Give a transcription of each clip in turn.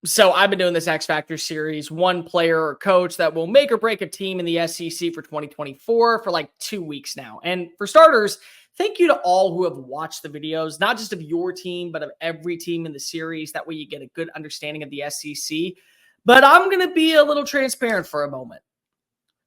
So I've been doing this X Factor series, one player or coach that will make or break a team in the SEC for 2024 for like 2 weeks now. And for starters, thank you to all who have watched the videos, not just of your team, but of every team in the series. That way you get a good understanding of the SEC. But I'm going to be a little transparent for a moment.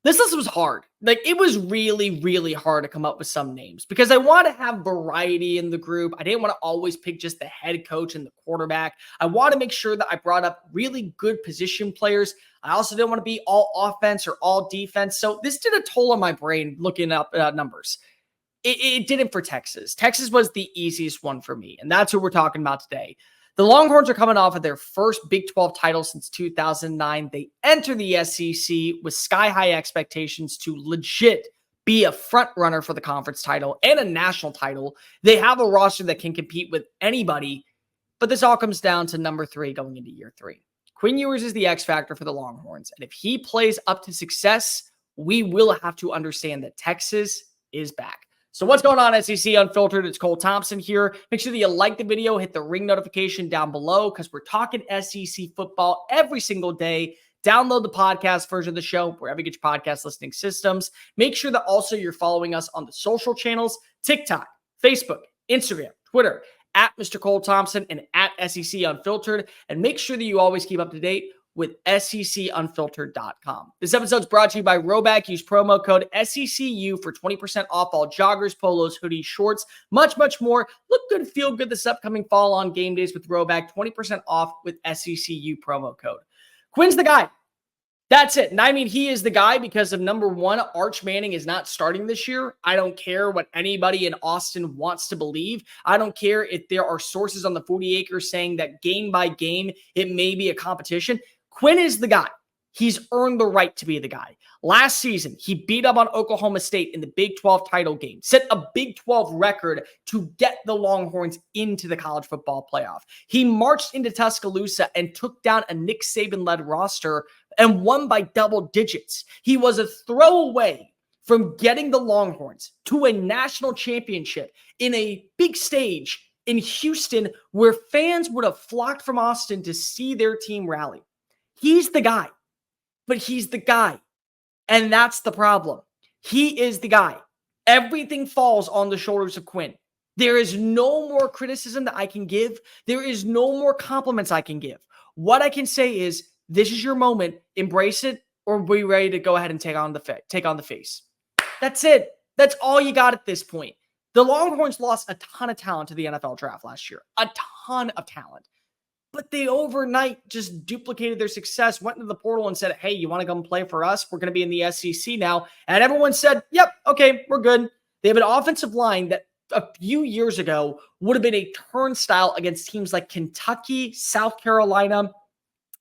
This list was hard. Like, it was really, really hard to come up with some names because I want to have variety in the group. I didn't want to always pick just the head coach and the quarterback. I want to make sure that I brought up really good position players. I also didn't want to be all offense or all defense. So this did a toll on my brain looking up numbers. It didn't for Texas. Texas was the easiest one for me, and that's what we're talking about today. The Longhorns are coming off of their first Big 12 title since 2009. They enter the SEC with sky-high expectations to legit be a front runner for the conference title and a national title. They have a roster that can compete with anybody, but this all comes down to number 3 going into year 3. Quinn Ewers is the X factor for the Longhorns, and if he plays up to success, we will have to understand that Texas is back. So what's going on, SEC Unfiltered? It's Cole Thompson here. Make sure that you like the video, hit the ring notification down below because we're talking SEC football every single day. Download the podcast version of the show wherever you get your podcast listening systems. Make sure that also you're following us on the social channels, TikTok, Facebook, Instagram, Twitter, at Mr. Cole Thompson and at SEC Unfiltered. And make sure that you always keep up to date with SECUnfiltered.com. This episode is brought to you by RHOBACK. Use promo code SECU for 20% off all joggers, polos, hoodies, shorts, much, much more. Look good, feel good this upcoming fall on game days with RHOBACK. 20% off with SECU promo code. Quinn's the guy. That's it. And I mean, he is the guy because of number 1, Arch Manning is not starting this year. I don't care what anybody in Austin wants to believe. I don't care if there are sources on the 40 acres saying that game by game, it may be a competition. Quinn is the guy. He's earned the right to be the guy. Last season, he beat up on Oklahoma State in the Big 12 title game, set a Big 12 record to get the Longhorns into the college football playoff. He marched into Tuscaloosa and took down a Nick Saban-led roster and won by double digits. He was a throwaway from getting the Longhorns to a national championship in a big stage in Houston where fans would have flocked from Austin to see their team rally. He's the guy, but he's the guy. And that's the problem. He is the guy. Everything falls on the shoulders of Quinn. There is no more criticism that I can give. There is no more compliments I can give. What I can say is, this is your moment. Embrace it, or be ready to go ahead and take on the face. That's it. That's all you got at this point. The Longhorns lost a ton of talent to the NFL draft last year. A ton of talent. But they overnight just duplicated their success, went into the portal and said, hey, you want to come play for us? We're going to be in the SEC now. And everyone said, yep, okay, we're good. They have an offensive line that a few years ago would have been a turnstile against teams like Kentucky, South Carolina,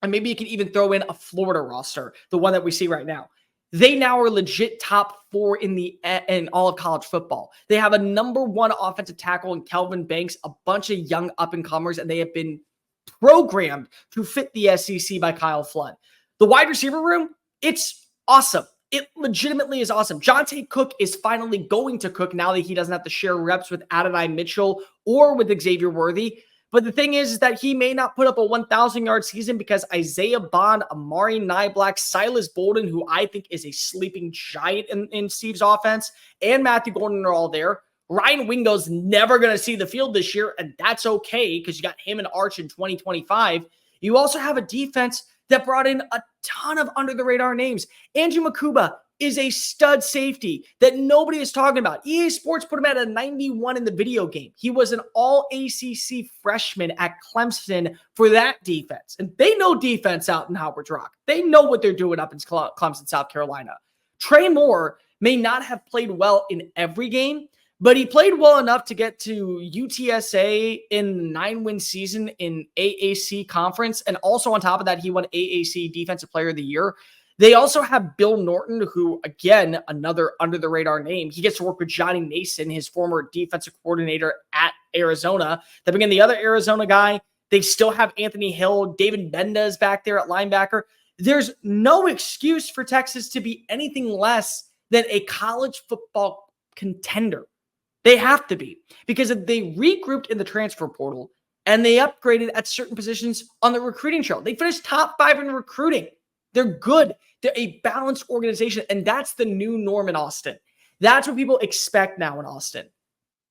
and maybe you can even throw in a Florida roster, the one that we see right now. They now are legit top 4 in all of college football. They have a number 1 offensive tackle in Kelvin Banks, a bunch of young up-and-comers, and they have been programmed to fit the SEC by Kyle Flood. The wide receiver room, it's awesome. It legitimately is awesome. Jonte Cook is finally going to cook now that he doesn't have to share reps with Adonai Mitchell or with Xavier Worthy. But the thing is that he may not put up a 1,000-yard season because Isaiah Bond, Amari Niblack, Silas Bolden, who I think is a sleeping giant in Steve's offense, and Matthew Golden are all there. Ryan Wingo's never going to see the field this year, and that's okay because you got him and Arch in 2025. You also have a defense that brought in a ton of under-the-radar names. Andrew Makuba is a stud safety that nobody is talking about. EA Sports put him at a 91 in the video game. He was an all-ACC freshman at Clemson for that defense. And they know defense out in Howard Rock. They know what they're doing up in Clemson, South Carolina. Trey Moore may not have played well in every game, but he played well enough to get to UTSA in the 9-win season in AAC conference. And also on top of that, he won AAC Defensive Player of the Year. They also have Bill Norton, who, again, another under-the-radar name. He gets to work with Johnny Mason, his former defensive coordinator at Arizona. Then again, the other Arizona guy, they still have Anthony Hill. David Mendez back there at linebacker. There's no excuse for Texas to be anything less than a college football contender. They have to be, because if they regrouped in the transfer portal And they upgraded at certain positions on the recruiting trail. They finished top 5 in recruiting. They're good. They're a balanced organization. And that's the new norm in Austin. That's what people expect now in Austin.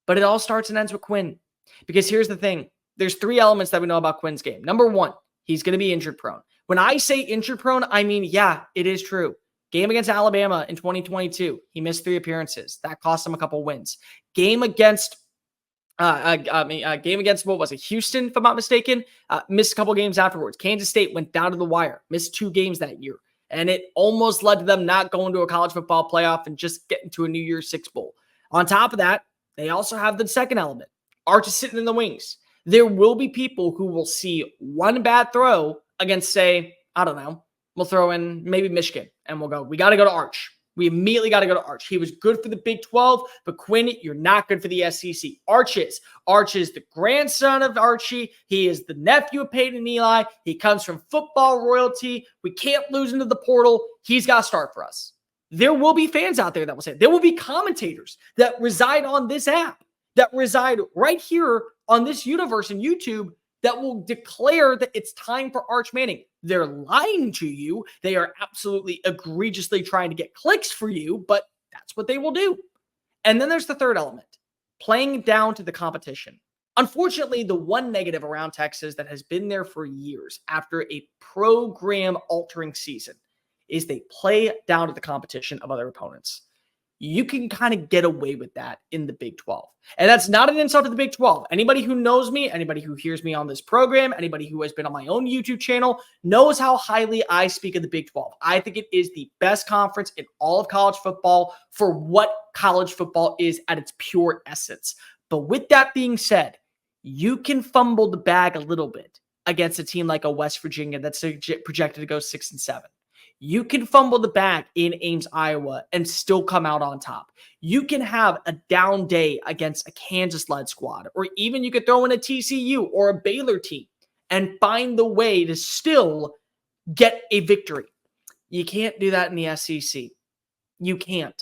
But it all starts and ends with Quinn. Because here's the thing. There's 3 elements that we know about Quinn's game. Number 1, he's going to be injured prone. When I say injured prone, I mean, yeah, it is true. Game against Alabama in 2022, he missed 3 appearances. That cost him a couple wins. Game against what was it? Houston, if I'm not mistaken. Missed a couple games afterwards. Kansas State went down to the wire. Missed 2 games that year. And it almost led to them not going to a college football playoff and just getting to a New Year's Six bowl. On top of that, they also have the second element. Arch is sitting in the wings. There will be people who will see one bad throw against, say, I don't know, we'll throw in maybe Michigan, and we'll go, we got to go to Arch. We immediately got to go to Arch. He was good for the Big 12, but Quinn, you're not good for the SEC. Arch is the grandson of Archie. He is the nephew of Peyton and Eli. He comes from football royalty. We can't lose into the portal. He's got to start for us. There will be fans out there that will say, there will be commentators that reside on this app, that reside right here on this universe in YouTube, that will declare that it's time for Arch Manning. They're lying to you. They are absolutely egregiously trying to get clicks for you, but that's what they will do. And then there's the third element, playing down to the competition. Unfortunately, the one negative around Texas that has been there for years after a program-altering season is they play down to the competition of other opponents. You can kind of get away with that in the Big 12. And that's not an insult to the Big 12. Anybody who knows me, anybody who hears me on this program, anybody who has been on my own YouTube channel knows how highly I speak of the Big 12. I think it is the best conference in all of college football for what college football is at its pure essence. But with that being said, you can fumble the bag a little bit against a team like a West Virginia that's projected to go 6-7. You can fumble the bag in Ames, Iowa, and still come out on top. You can have a down day against a Kansas-led squad, or even you could throw in a TCU or a Baylor team and find the way to still get a victory. You can't do that in the SEC. You can't.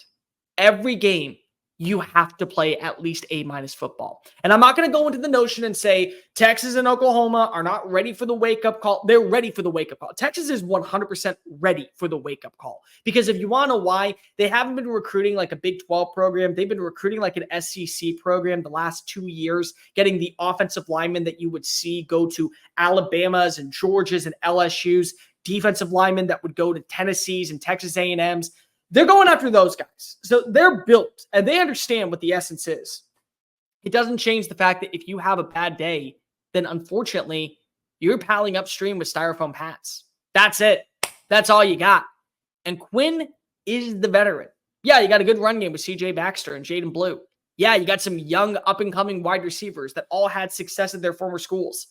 Every game, you have to play at least A- football. And I'm not going to go into the notion and say Texas and Oklahoma are not ready for the wake-up call. They're ready for the wake-up call. Texas is 100% ready for the wake-up call. Because if you want to know why, they haven't been recruiting like a Big 12 program. They've been recruiting like an SEC program the last 2 years, getting the offensive linemen that you would see go to Alabama's and Georgia's and LSU's, defensive linemen that would go to Tennessee's and Texas A&M's. They're going after those guys. So they're built and they understand what the essence is. It doesn't change the fact that if you have a bad day, then unfortunately, you're paddling upstream with styrofoam hats. That's it. That's all you got. And Quinn is the veteran. Yeah, you got a good run game with CJ Baxter and Jaden Blue. Yeah, you got some young up-and-coming wide receivers that all had success at their former schools.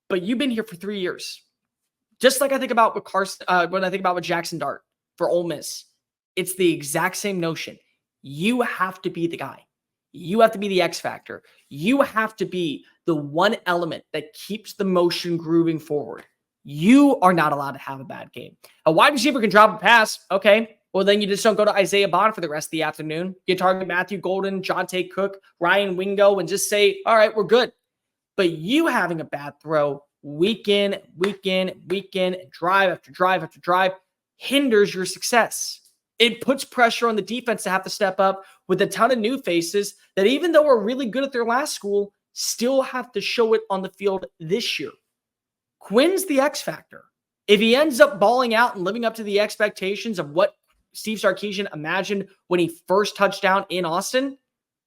But you've been here for 3 years. Just like I think about with Carson, when I think about with Jackson Dart for Ole Miss. It's the exact same notion. You have to be the guy. You have to be the X factor. You have to be the one element that keeps the motion grooving forward. You are not allowed to have a bad game. A wide receiver can drop a pass. Okay. Well, then you just don't go to Isaiah Bond for the rest of the afternoon. You target Matthew Golden, Jonte Cook, Ryan Wingo, and just say, all right, we're good. But you having a bad throw week in, drive after drive after drive hinders your success. It puts pressure on the defense to have to step up with a ton of new faces that, even though are really good at their last school, still have to show it on the field this year. Quinn's the X factor. If he ends up balling out and living up to the expectations of what Steve Sarkisian imagined when he first touched down in Austin,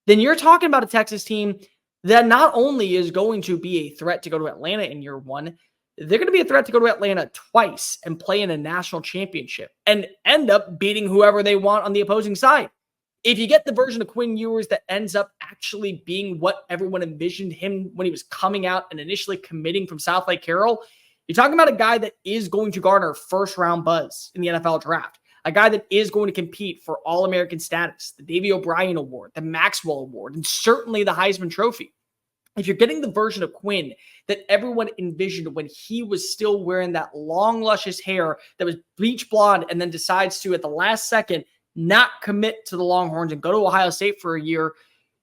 then you're talking about a Texas team that not only is going to be a threat to go to Atlanta in year one, they're going to be a threat to go to Atlanta twice and play in a national championship and end up beating whoever they want on the opposing side. If you get the version of Quinn Ewers that ends up actually being what everyone envisioned him when he was coming out and initially committing from South Lake Carroll, you're talking about a guy that is going to garner first-round buzz in the NFL draft, a guy that is going to compete for All-American status, the Davey O'Brien Award, the Maxwell Award, and certainly the Heisman Trophy. If you're getting the version of Quinn that everyone envisioned when he was still wearing that long, luscious hair that was bleach blonde and then decides to, at the last second, not commit to the Longhorns and go to Ohio State for a year,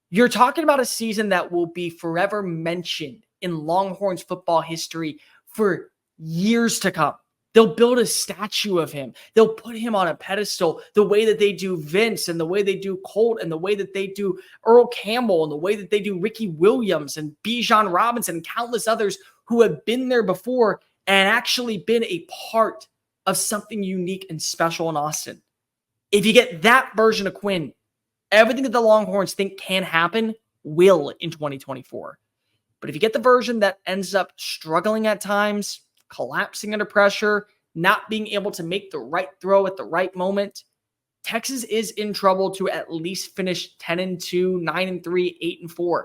you're talking about a season that will be forever mentioned in Longhorns football history for years to come. They'll build a statue of him. They'll put him on a pedestal the way that they do Vince and the way they do Colt and the way that they do Earl Campbell and the way that they do Ricky Williams and Bijan Robinson and countless others who have been there before and actually been a part of something unique and special in Austin. If you get that version of Quinn, everything that the Longhorns think can happen will in 2024. But if you get the version that ends up struggling at times, collapsing under pressure, not being able to make the right throw at the right moment, Texas is in trouble to at least finish 10-2, 9-3, 8-4.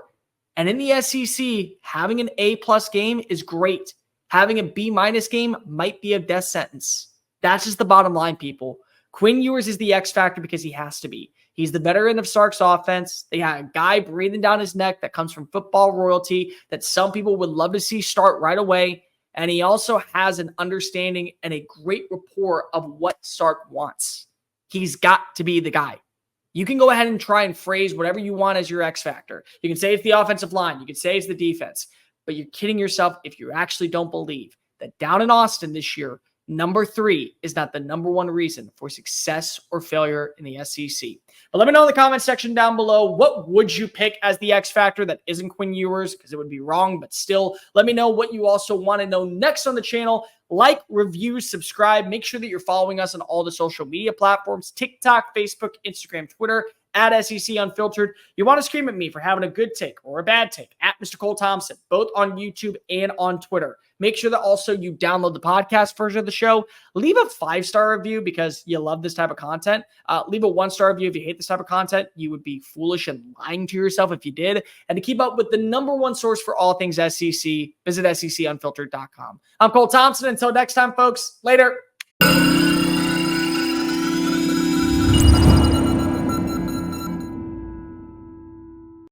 And in the SEC, having an A+ game is great. Having a B- game might be a death sentence. That's just the bottom line, people. Quinn Ewers is the X factor because he has to be. He's the veteran of Sark's offense. They got a guy breathing down his neck that comes from football royalty that some people would love to see start right away. And he also has an understanding and a great rapport of what Sark wants. He's got to be the guy. You can go ahead and try and phrase whatever you want as your X factor. You can say it's the offensive line. You can say it's the defense. But you're kidding yourself if you actually don't believe that down in Austin this year, number 3 is not the number 1 reason for success or failure in the SEC. But let me know in the comment section down below, what would you pick as the X factor that isn't Quinn Ewers? Because it would be wrong, but still, let me know what you also want to know next on the channel. Like, review, subscribe. Make sure that you're following us on all the social media platforms, TikTok, Facebook, Instagram, Twitter, at SEC Unfiltered. You want to scream at me for having a good take or a bad take, at Mr. Cole Thompson, both on YouTube and on Twitter. Make sure that also you download the podcast version of the show. Leave a 5-star review because you love this type of content. Leave a 1-star review if you hate this type of content. You would be foolish and lying to yourself if you did. And to keep up with the number 1 source for all things SEC, visit SECunfiltered.com. I'm Cole Thompson. Until next time, folks. Later.